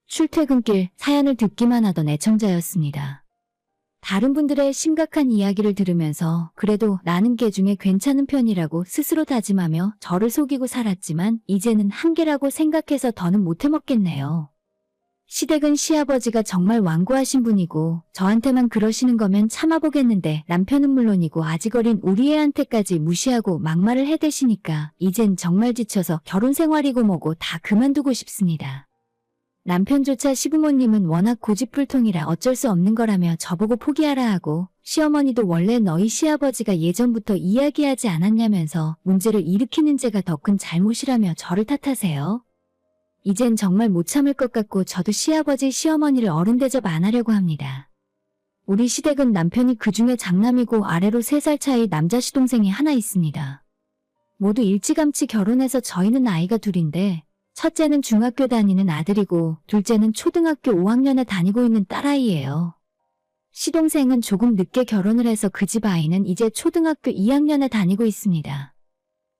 출퇴근길 사연을 듣기만 하던 애청자였습니다. 다른 분들의 심각한 이야기를 들으면서 그래도 나는 개 중에 괜찮은 편이라고 스스로 다짐하며 저를 속이고 살았지만 이제는 한계라고 생각해서 더는 못해먹겠네요. 시댁은 시아버지가 정말 완고하신 분이고 저한테만 그러시는 거면 참아보겠는데 남편은 물론이고 아직 어린 우리 애한테까지 무시하고 막말을 해대시니까 이젠 정말 지쳐서 결혼 생활이고 뭐고 다 그만두고 싶습니다. 남편조차 시부모님은 워낙 고집불통이라 어쩔 수 없는 거라며 저보고 포기하라 하고 시어머니도 원래 너희 시아버지가 예전부터 이야기하지 않았냐면서 문제를 일으키는 제가 더 큰 잘못이라며 저를 탓하세요. 이젠 정말 못 참을 것 같고 저도 시아버지 시어머니를 어른 대접 안 하려고 합니다. 우리 시댁은 남편이 그중에 장남이고 아래로 3살 차이 남자 시동생이 하나 있습니다. 모두 일찌감치 결혼해서 저희는 아이가 둘인데 첫째는 중학교 다니는 아들이고 둘째는 초등학교 5학년에 다니고 있는 딸아이예요. 시동생은 조금 늦게 결혼을 해서 그 집 아이는 이제 초등학교 2학년에 다니고 있습니다.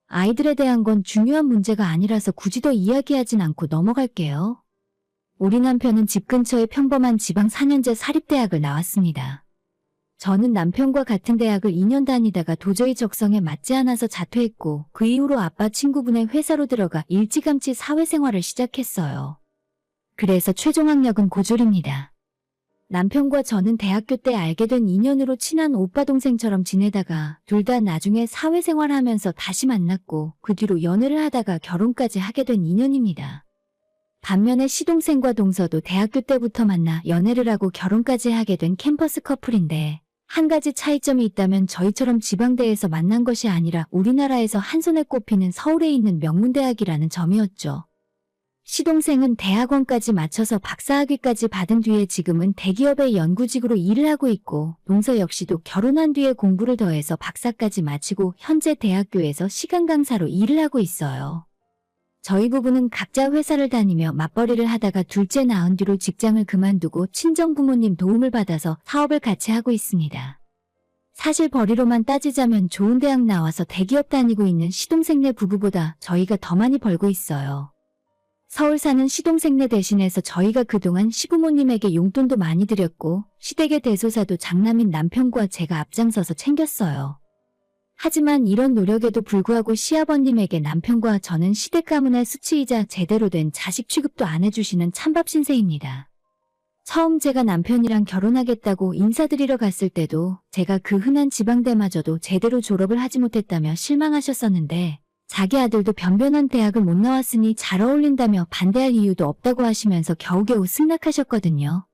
아이들에 대한 건 중요한 문제가 아니라서 굳이 더 이야기하진 않고 넘어갈게요. 우리 남편은 집 근처의 평범한 지방 4년제 사립대학을 나왔습니다. 저는 남편과 같은 대학을 2년 다니다가 도저히 적성에 맞지 않아서 자퇴했고 그 이후로 아빠 친구분의 회사로 들어가 일찌감치 사회생활을 시작했어요. 그래서 최종 학력은 고졸입니다. 남편과 저는 대학교 때 알게 된 인연으로 친한 오빠 동생처럼 지내다가 둘 다 나중에 사회생활하면서 다시 만났고 그 뒤로 연애를 하다가 결혼까지 하게 된 인연입니다. 반면에 시동생과 동서도 대학교 때부터 만나 연애를 하고 결혼까지 하게 된 캠퍼스 커플인데 한 가지 차이점이 있다면 저희처럼 지방대에서 만난 것이 아니라 우리나라에서 한 손에 꼽히는 서울에 있는 명문대학이라는 점이었죠. 시동생은 대학원까지 마쳐서 박사학위까지 받은 뒤에 지금은 대기업의 연구직으로 일을 하고 있고 동서 역시도 결혼한 뒤에 공부를 더해서 박사까지 마치고 현재 대학교에서 시간 강사로 일을 하고 있어요. 저희 부부는 각자 회사를 다니며 맞벌이를 하다가 둘째 낳은 뒤로 직장을 그만두고 친정부모님 도움을 받아서 사업을 같이 하고 있습니다. 사실 벌이로만 따지자면 좋은 대학 나와서 대기업 다니고 있는 시동생네 부부보다 저희가 더 많이 벌고 있어요. 서울 사는 시동생네 대신해서 저희가 그동안 시부모님에게 용돈도 많이 드렸고 시댁의 대소사도 장남인 남편과 제가 앞장서서 챙겼어요. 하지만 이런 노력에도 불구하고 시아버님에게 남편과 저는 시댁 가문의 수치이자 제대로 된 자식 취급도 안 해주시는 찬밥 신세입니다. 처음 제가 남편이랑 결혼하겠다고 인사드리러 갔을 때도 제가 그 흔한 지방대마저도 제대로 졸업을 하지 못했다며 실망하셨었는데 자기 아들도 변변한 대학을 못 나왔으니 잘 어울린다며 반대할 이유도 없다고 하시면서 겨우겨우 승낙하셨거든요.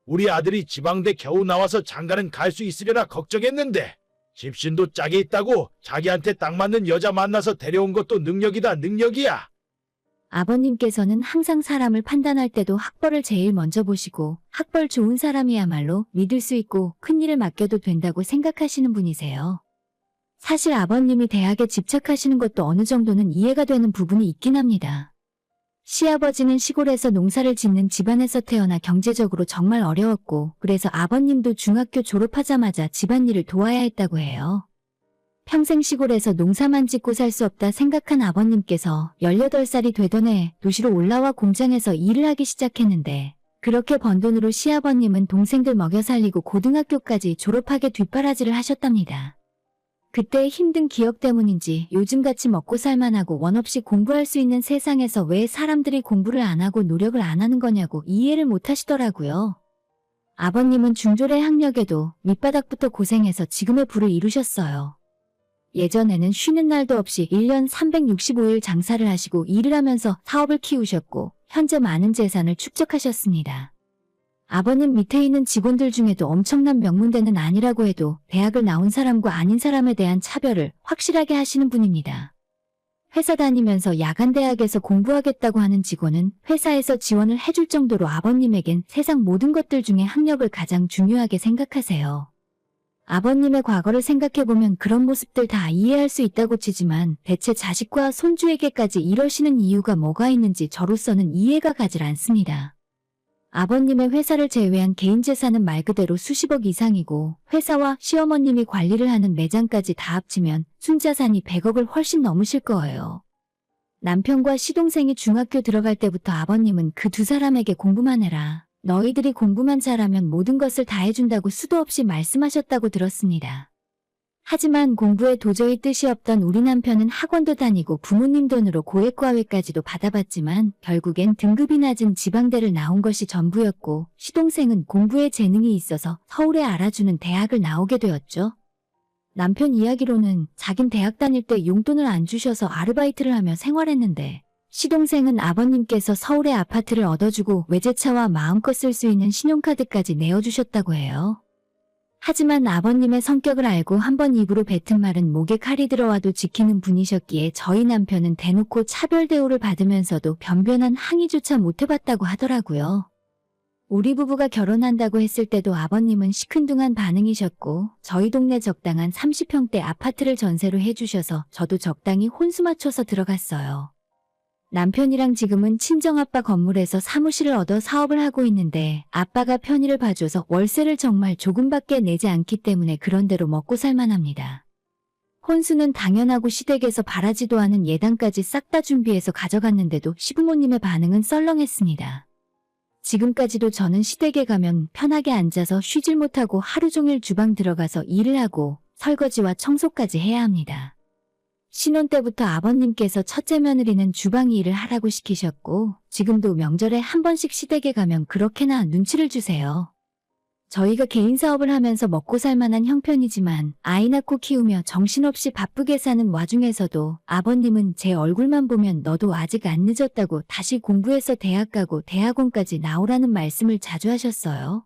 우리 아들이 지방대 겨우 나와서 장가는 갈 수 있으려나 걱정했는데 집신도 짝이 있다고 자기한테 딱 맞는 여자 만나서 데려온 것도 능력이다 능력이야. 아버님께서는 항상 사람을 판단할 때도 학벌을 제일 먼저 보시고 학벌 좋은 사람이야말로 믿을 수 있고 큰일을 맡겨도 된다고 생각하시는 분이세요. 사실 아버님이 대학에 집착하시는 것도 어느 정도는 이해가 되는 부분이 있긴 합니다. 시아버지는 시골에서 농사를 짓는 집안에서 태어나 경제적으로 정말 어려웠고 그래서 아버님도 중학교 졸업하자마자 집안일을 도와야 했다고 해요. 평생 시골에서 농사만 짓고 살 수 없다 생각한 아버님께서 18살이 되던 해 도시로 올라와 공장에서 일을 하기 시작했는데 그렇게 번 돈으로 시아버님은 동생들 먹여 살리고 고등학교까지 졸업하게 뒷바라지를 하셨답니다. 그때의 힘든 기억 때문인지 요즘같이 먹고 살만하고 원 없이 공부할 수 있는 세상에서 왜 사람들이 공부를 안 하고 노력을 안 하는 거냐고 이해를 못 하시더라고요. 아버님은 중졸의 학력에도 밑바닥부터 고생해서 지금의 부를 이루셨어요. 예전에는 쉬는 날도 없이 1년 365일 장사를 하시고 일을 하면서 사업을 키우셨고 현재 많은 재산을 축적하셨습니다. 아버님 밑에 있는 직원들 중에도 엄청난 명문대는 아니라고 해도 대학을 나온 사람과 아닌 사람에 대한 차별을 확실하게 하시는 분입니다. 회사 다니면서 야간대학에서 공부하겠다고 하는 직원은 회사에서 지원을 해줄 정도로 아버님에겐 세상 모든 것들 중에 학력을 가장 중요하게 생각하세요. 아버님의 과거를 생각해보면 그런 모습들 다 이해할 수 있다고 치지만 대체 자식과 손주에게까지 이러시는 이유가 뭐가 있는지 저로서는 이해가 가질 않습니다. 아버님의 회사를 제외한 개인 재산은 말 그대로 수십억 이상이고 회사와 시어머님이 관리를 하는 매장까지 다 합치면 순자산이 100억을 훨씬 넘으실 거예요. 남편과 시동생이 중학교 들어갈 때부터 아버님은 그 두 사람에게 공부만 해라. 너희들이 공부만 잘하면 모든 것을 다 해준다고 수도 없이 말씀하셨다고 들었습니다. 하지만 공부에 도저히 뜻이 없던 우리 남편은 학원도 다니고 부모님 돈으로 고액과외까지도 받아봤지만 결국엔 등급이 낮은 지방대를 나온 것이 전부였고 시동생은 공부에 재능이 있어서 서울에 알아주는 대학을 나오게 되었죠. 남편 이야기로는 자긴 대학 다닐 때 용돈을 안 주셔서 아르바이트를 하며 생활했는데 시동생은 아버님께서 서울에 아파트를 얻어주고 외제차와 마음껏 쓸 수 있는 신용카드까지 내어주셨다고 해요. 하지만 아버님의 성격을 알고 한번 입으로 뱉은 말은 목에 칼이 들어와도 지키는 분이셨기에 저희 남편은 대놓고 차별 대우를 받으면서도 변변한 항의조차 못해봤다고 하더라고요. 우리 부부가 결혼한다고 했을 때도 아버님은 시큰둥한 반응이셨고 저희 동네 적당한 30평대 아파트를 전세로 해주셔서 저도 적당히 혼수 맞춰서 들어갔어요. 남편이랑 지금은 친정아빠 건물에서 사무실을 얻어 사업을 하고 있는데 아빠가 편의를 봐줘서 월세를 정말 조금밖에 내지 않기 때문에 그런대로 먹고 살만합니다. 혼수는 당연하고 시댁에서 바라지도 않은 예단까지 싹 다 준비해서 가져갔는데도 시부모님의 반응은 썰렁했습니다. 지금까지도 저는 시댁에 가면 편하게 앉아서 쉬질 못하고 하루 종일 주방 들어가서 일을 하고 설거지와 청소까지 해야 합니다. 신혼 때부터 아버님께서 첫째 며느리는 주방 일을 하라고 시키셨고 지금도 명절에 한 번씩 시댁에 가면 그렇게나 눈치를 주세요. 저희가 개인 사업을 하면서 먹고 살 만한 형편이지만 아이 낳고 키우며 정신없이 바쁘게 사는 와중에서도 아버님은 제 얼굴만 보면 너도 아직 안 늦었다고 다시 공부해서 대학 가고 대학원까지 나오라는 말씀을 자주 하셨어요.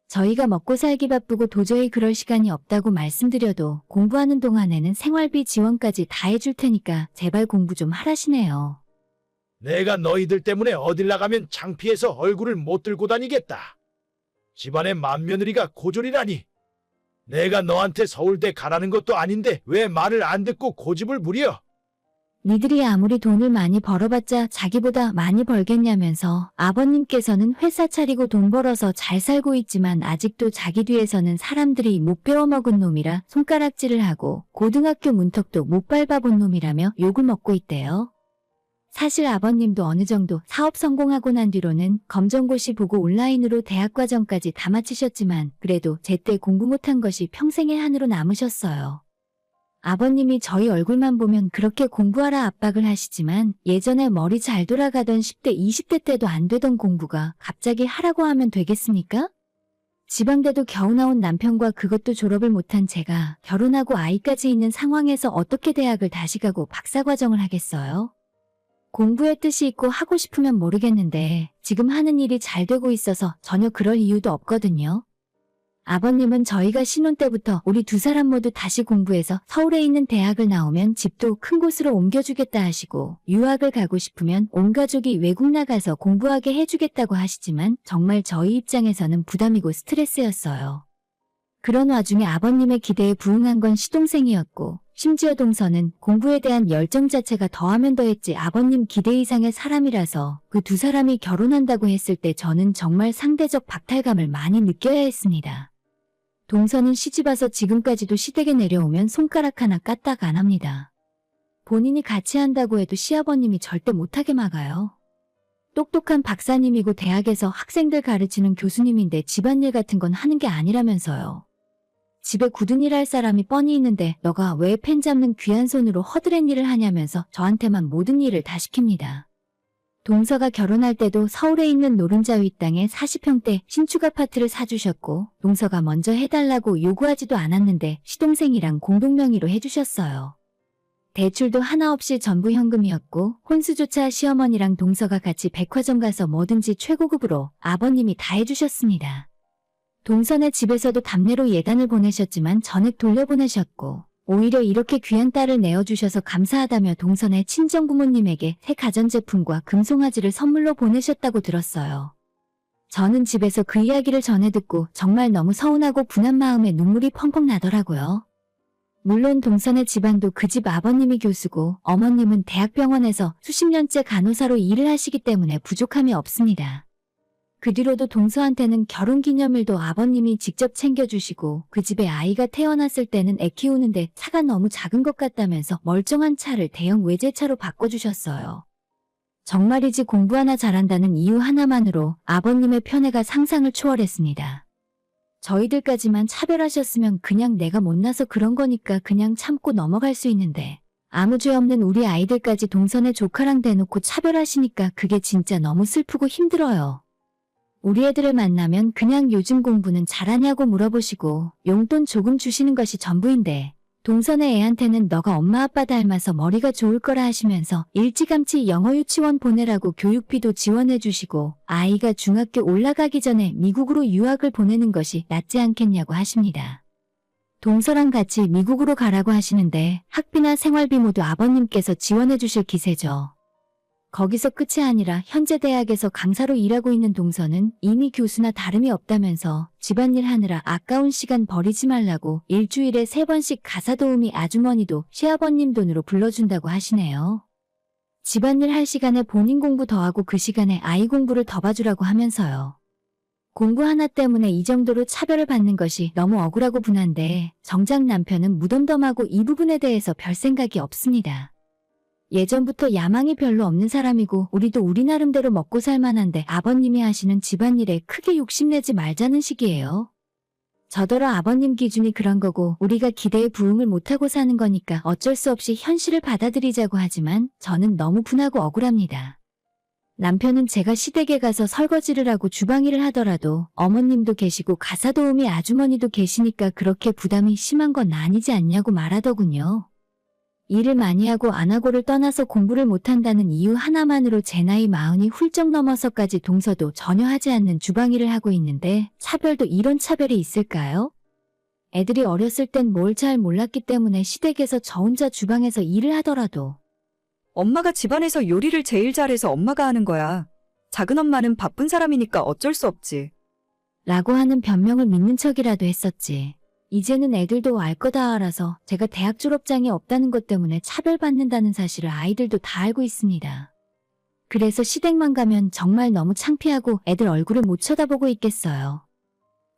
저희가 먹고 살기 바쁘고 도저히 그럴 시간이 없다고 말씀드려도 공부하는 동안에는 생활비 지원까지 다 해줄 테니까 제발 공부 좀 하라시네요. 내가 너희들 때문에 어딜 나가면 창피해서 얼굴을 못 들고 다니겠다. 집안의 맏며느리가 고졸이라니. 내가 너한테 서울대 가라는 것도 아닌데 왜 말을 안 듣고 고집을 부려? 니들이 아무리 돈을 많이 벌어봤자 자기보다 많이 벌겠냐면서 아버님께서는 회사 차리고 돈 벌어서 잘 살고 있지만 아직도 자기 뒤에서는 사람들이 못 배워먹은 놈이라 손가락질을 하고 고등학교 문턱도 못 밟아본 놈이라며 욕을 먹고 있대요. 사실 아버님도 어느 정도 사업 성공하고 난 뒤로는 검정고시 보고 온라인으로 대학 과정까지 다 마치셨지만 그래도 제때 공부 못한 것이 평생의 한으로 남으셨어요. 아버님이 저희 얼굴만 보면 그렇게 공부하라 압박을 하시지만 예전에 머리 잘 돌아가던 10대, 20대 때도 안 되던 공부가 갑자기 하라고 하면 되겠습니까? 지방대도 겨우 나온 남편과 그것도 졸업을 못한 제가 결혼하고 아이까지 있는 상황에서 어떻게 대학을 다시 가고 박사과정을 하겠어요? 공부에 뜻이 있고 하고 싶으면 모르겠는데 지금 하는 일이 잘 되고 있어서 전혀 그럴 이유도 없거든요. 아버님은 저희가 신혼 때부터 우리 두 사람 모두 다시 공부해서 서울에 있는 대학을 나오면 집도 큰 곳으로 옮겨주겠다 하시고 유학을 가고 싶으면 온 가족이 외국 나가서 공부하게 해주겠다고 하시지만 정말 저희 입장에서는 부담이고 스트레스였어요. 그런 와중에 아버님의 기대에 부응한 건 시동생이었고 심지어 동서는 공부에 대한 열정 자체가 더하면 더했지 아버님 기대 이상의 사람이라서 그 두 사람이 결혼한다고 했을 때 저는 정말 상대적 박탈감을 많이 느껴야 했습니다. 동서는 시집와서 지금까지도 시댁에 내려오면 손가락 하나 까딱 안 합니다. 본인이 같이 한다고 해도 시아버님이 절대 못하게 막아요. 똑똑한 박사님이고 대학에서 학생들 가르치는 교수님인데 집안일 같은 건 하는 게 아니라면서요. 집에 굳은 일 할 사람이 뻔히 있는데 너가 왜 펜 잡는 귀한 손으로 허드렛 일을 하냐면서 저한테만 모든 일을 다 시킵니다. 동서가 결혼할 때도 서울에 있는 노른자 윗땅에 40평대 신축 아파트를 사주셨고 동서가 먼저 해달라고 요구하지도 않았는데 시동생이랑 공동명의로 해주셨어요. 대출도 하나 없이 전부 현금이었고 혼수조차 시어머니랑 동서가 같이 백화점 가서 뭐든지 최고급으로 아버님이 다 해주셨습니다. 동서네 집에서도 답례로 예단을 보내셨지만 전액 돌려보내셨고 오히려 이렇게 귀한 딸을 내어주셔서 감사하다며 동서네 친정부모님에게 새 가전제품과 금송아지를 선물로 보내셨다고 들었어요. 저는 집에서 그 이야기를 전해 듣고 정말 너무 서운하고 분한 마음에 눈물이 펑펑 나더라고요. 물론 동서네 집안도 그 집 아버님이 교수고 어머님은 대학병원에서 수십 년째 간호사로 일을 하시기 때문에 부족함이 없습니다. 그 뒤로도 동서한테는 결혼기념일도 아버님이 직접 챙겨주시고 그 집에 아이가 태어났을 때는 애 키우는데 차가 너무 작은 것 같다면서 멀쩡한 차를 대형 외제차로 바꿔주셨어요. 정말이지 공부 하나 잘한다는 이유 하나만으로 아버님의 편애가 상상을 초월했습니다. 저희들까지만 차별하셨으면 그냥 내가 못나서 그런 거니까 그냥 참고 넘어갈 수 있는데 아무 죄 없는 우리 아이들까지 동선의 조카랑 대놓고 차별하시니까 그게 진짜 너무 슬프고 힘들어요. 우리 애들을 만나면 그냥 요즘 공부는 잘하냐고 물어보시고 용돈 조금 주시는 것이 전부인데 동선의 애한테는 너가 엄마 아빠 닮아서 머리가 좋을 거라 하시면서 일찌감치 영어 유치원 보내라고 교육비도 지원해 주시고 아이가 중학교 올라가기 전에 미국으로 유학을 보내는 것이 낫지 않겠냐고 하십니다. 동서랑 같이 미국으로 가라고 하시는데 학비나 생활비 모두 아버님께서 지원해 주실 기세죠. 거기서 끝이 아니라 현재 대학에서 강사로 일하고 있는 동서는 이미 교수나 다름이 없다면서 집안일 하느라 아까운 시간 버리지 말라고 일주일에 3번씩 가사 도우미 아주머니도 시아버님 돈으로 불러준다고 하시네요. 집안일 할 시간에 본인 공부 더 하고 그 시간에 아이 공부를 더 봐주라고 하면서요. 공부 하나 때문에 이 정도로 차별을 받는 것이 너무 억울하고 분한데 정작 남편은 무덤덤하고 이 부분에 대해서 별 생각이 없습니다. 예전부터 야망이 별로 없는 사람이고 우리도 우리 나름대로 먹고 살만한데 아버님이 하시는 집안일에 크게 욕심내지 말자는 식이에요. 저더러 아버님 기준이 그런 거고 우리가 기대에 부응을 못하고 사는 거니까 어쩔 수 없이 현실을 받아들이자고 하지만 저는 너무 분하고 억울합니다. 남편은 제가 시댁에 가서 설거지를 하고 주방일을 하더라도 어머님도 계시고 가사 도우미 아주머니도 계시니까 그렇게 부담이 심한 건 아니지 않냐고 말하더군요. 일을 많이 하고 안 하고를 떠나서 공부를 못한다는 이유 하나만으로 제 나이 40이 훌쩍 넘어서까지 동서도 전혀 하지 않는 주방일을 하고 있는데 차별도 이런 차별이 있을까요? 애들이 어렸을 땐 뭘 잘 몰랐기 때문에 시댁에서 저 혼자 주방에서 일을 하더라도 엄마가 집안에서 요리를 제일 잘해서 엄마가 하는 거야. 작은 엄마는 바쁜 사람이니까 어쩔 수 없지. 라고 하는 변명을 믿는 척이라도 했었지. 이제는 애들도 알 거 다 알아서 제가 대학 졸업장이 없다는 것 때문에 차별받는다는 사실을 아이들도 다 알고 있습니다. 그래서 시댁만 가면 정말 너무 창피하고 애들 얼굴을 못 쳐다보고 있겠어요.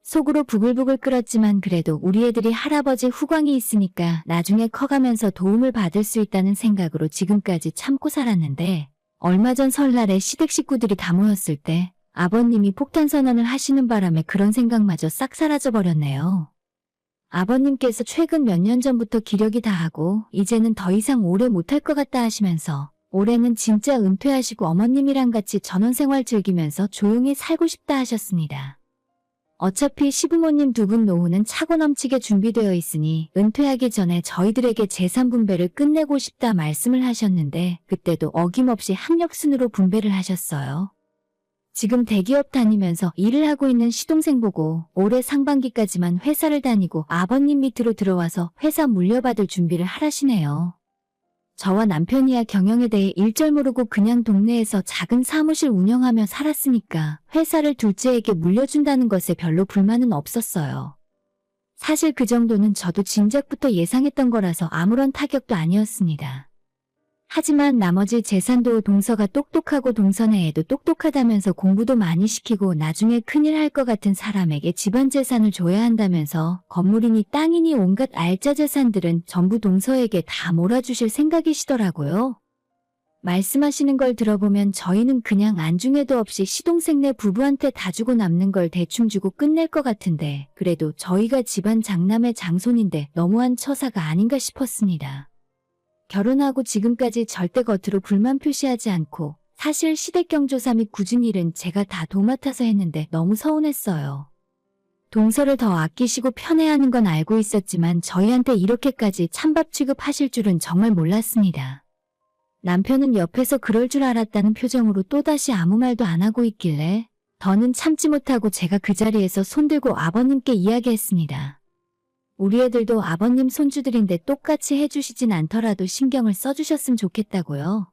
속으로 부글부글 끓었지만 그래도 우리 애들이 할아버지 후광이 있으니까 나중에 커가면서 도움을 받을 수 있다는 생각으로 지금까지 참고 살았는데 얼마 전 설날에 시댁 식구들이 다 모였을 때 아버님이 폭탄 선언을 하시는 바람에 그런 생각마저 싹 사라져버렸네요. 아버님께서 최근 몇 년 전부터 기력이 다하고 이제는 더 이상 오래 못할 것 같다 하시면서 올해는 진짜 은퇴하시고 어머님이랑 같이 전원생활 즐기면서 조용히 살고 싶다 하셨습니다. 어차피 시부모님 두 분 노후는 차고 넘치게 준비되어 있으니 은퇴하기 전에 저희들에게 재산 분배를 끝내고 싶다 말씀을 하셨는데 그때도 어김없이 학력순으로 분배를 하셨어요. 지금 대기업 다니면서 일을 하고 있는 시동생 보고 올해 상반기까지만 회사를 다니고 아버님 밑으로 들어와서 회사 물려받을 준비를 하라시네요. 저와 남편이야 경영에 대해 일절 모르고 그냥 동네에서 작은 사무실 운영하며 살았으니까 회사를 둘째에게 물려준다는 것에 별로 불만은 없었어요. 사실 그 정도는 저도 진작부터 예상했던 거라서 아무런 타격도 아니었습니다. 하지만 나머지 재산도 동서가 똑똑하고 동선의 애도 똑똑하다면서 공부도 많이 시키고 나중에 큰일 할 것 같은 사람에게 집안 재산을 줘야 한다면서 건물이니 땅이니 온갖 알짜 재산들은 전부 동서에게 다 몰아주실 생각이시더라고요. 말씀하시는 걸 들어보면 저희는 그냥 안중에도 없이 시동생네 부부한테 다 주고 남는 걸 대충 주고 끝낼 것 같은데 그래도 저희가 집안 장남의 장손인데 너무한 처사가 아닌가 싶었습니다. 결혼하고 지금까지 절대 겉으로 불만 표시하지 않고 사실 시댁경조사 및 굳은 일은 제가 다 도맡아서 했는데 너무 서운했어요. 동서를 더 아끼시고 편애하는 건 알고 있었지만 저희한테 이렇게까지 찬밥 취급하실 줄은 정말 몰랐습니다. 남편은 옆에서 그럴 줄 알았다는 표정으로 또다시 아무 말도 안 하고 있길래 더는 참지 못하고 제가 그 자리에서 손들고 아버님께 이야기했습니다. 우리 애들도 아버님 손주들인데 똑같이 해주시진 않더라도 신경을 써주셨으면 좋겠다고요.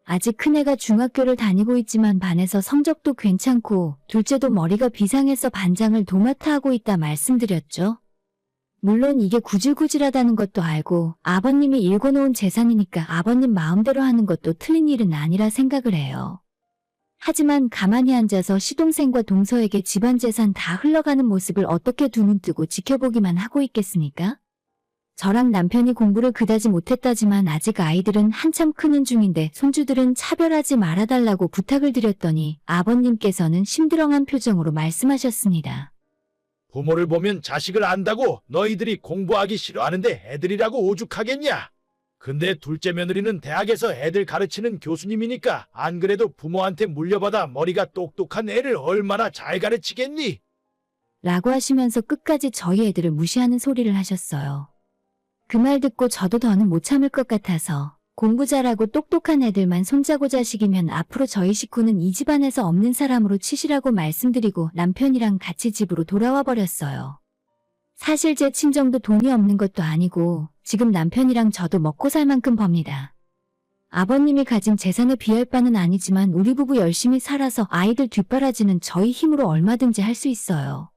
아직 큰애가 중학교를 다니고 있지만 반에서 성적도 괜찮고 둘째도 머리가 비상해서 반장을 도맡아 하고 있다 말씀드렸죠. 물론 이게 구질구질하다는 것도 알고 아버님이 일궈놓은 재산이니까 아버님 마음대로 하는 것도 틀린 일은 아니라 생각을 해요. 하지만 가만히 앉아서 시동생과 동서에게 집안 재산 다 흘러가는 모습을 어떻게 두 눈 뜨고 지켜보기만 하고 있겠습니까? 저랑 남편이 공부를 그다지 못했다지만 아직 아이들은 한참 크는 중인데 손주들은 차별하지 말아달라고 부탁을 드렸더니 아버님께서는 심드렁한 표정으로 말씀하셨습니다. 부모를 보면 자식을 안다고 너희들이 공부하기 싫어하는데 애들이라고 오죽하겠냐? 근데 둘째 며느리는 대학에서 애들 가르치는 교수님이니까 안 그래도 부모한테 물려받아 머리가 똑똑한 애를 얼마나 잘 가르치겠니? 라고 하시면서 끝까지 저희 애들을 무시하는 소리를 하셨어요. 그 말 듣고 저도 더는 못 참을 것 같아서 공부 잘하고 똑똑한 애들만 손자고 자식이면 앞으로 저희 식구는 이 집안에서 없는 사람으로 치시라고 말씀드리고 남편이랑 같이 집으로 돌아와 버렸어요. 사실 제 친정도 돈이 없는 것도 아니고 지금 남편이랑 저도 먹고 살 만큼 법니다. 아버님이 가진 재산에 비할 바는 아니지만 우리 부부 열심히 살아서 아이들 뒷바라지는 저희 힘으로 얼마든지 할 수 있어요.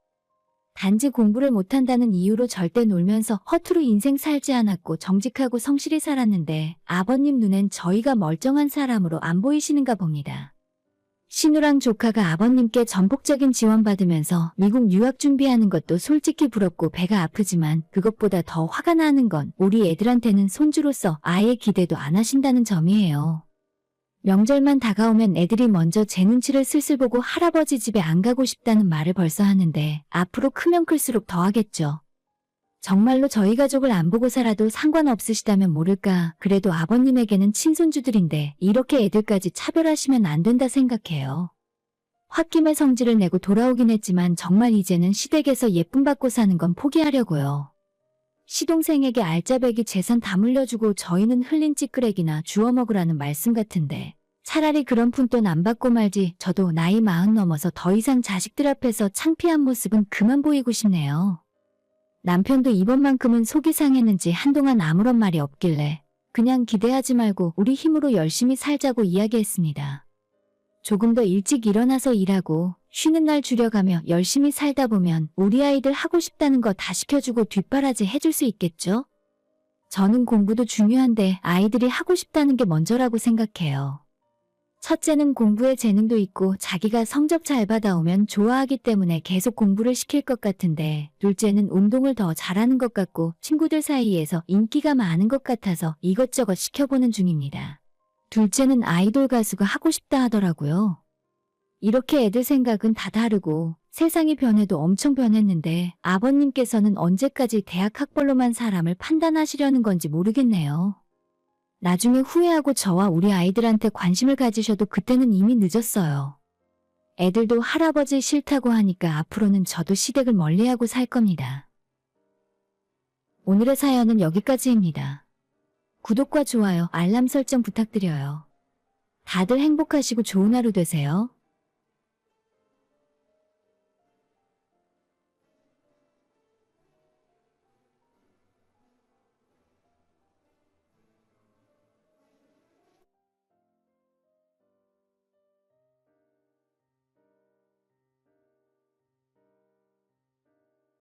단지 공부를 못한다는 이유로 절대 놀면서 허투루 인생 살지 않았고 정직하고 성실히 살았는데 아버님 눈엔 저희가 멀쩡한 사람으로 안 보이시는가 봅니다. 신우랑 조카가 아버님께 전폭적인 지원받으면서 미국 유학 준비하는 것도 솔직히 부럽고 배가 아프지만 그것보다 더 화가 나는 건 우리 애들한테는 손주로서 아예 기대도 안 하신다는 점이에요. 명절만 다가오면 애들이 먼저 제 눈치를 슬슬 보고 할아버지 집에 안 가고 싶다는 말을 벌써 하는데 앞으로 크면 클수록 더 하겠죠. 정말로 저희 가족을 안 보고 살아도 상관없으시다면 모를까 그래도 아버님에게는 친손주들인데 이렇게 애들까지 차별하시면 안 된다 생각해요. 홧김에 성질을 내고 돌아오긴 했지만 정말 이제는 시댁에서 예쁨 받고 사는 건 포기하려고요. 시동생에게 알짜배기 재산 다 물려주고 저희는 흘린 찌끄레기나 주워 먹으라는 말씀 같은데 차라리 그런 푼돈 안 받고 말지. 저도 나이 40 넘어서 더 이상 자식들 앞에서 창피한 모습은 그만 보이고 싶네요. 남편도 이번만큼은 속이 상했는지 한동안 아무런 말이 없길래 그냥 기대하지 말고 우리 힘으로 열심히 살자고 이야기했습니다. 조금 더 일찍 일어나서 일하고 쉬는 날 줄여가며 열심히 살다 보면 우리 아이들 하고 싶다는 거 다 시켜주고 뒷바라지 해줄 수 있겠죠? 저는 공부도 중요한데 아이들이 하고 싶다는 게 먼저라고 생각해요. 첫째는 공부에 재능도 있고 자기가 성적 잘 받아오면 좋아하기 때문에 계속 공부를 시킬 것 같은데 둘째는 운동을 더 잘하는 것 같고 친구들 사이에서 인기가 많은 것 같아서 이것저것 시켜보는 중입니다. 둘째는 아이돌 가수가 하고 싶다 하더라고요. 이렇게 애들 생각은 다 다르고 세상이 변해도 엄청 변했는데 아버님께서는 언제까지 대학 학벌로만 사람을 판단하시려는 건지 모르겠네요. 나중에 후회하고 저와 우리 아이들한테 관심을 가지셔도 그때는 이미 늦었어요. 애들도 할아버지 싫다고 하니까 앞으로는 저도 시댁을 멀리하고 살 겁니다. 오늘의 사연은 여기까지입니다. 구독과 좋아요, 알람 설정 부탁드려요. 다들 행복하시고 좋은 하루 되세요.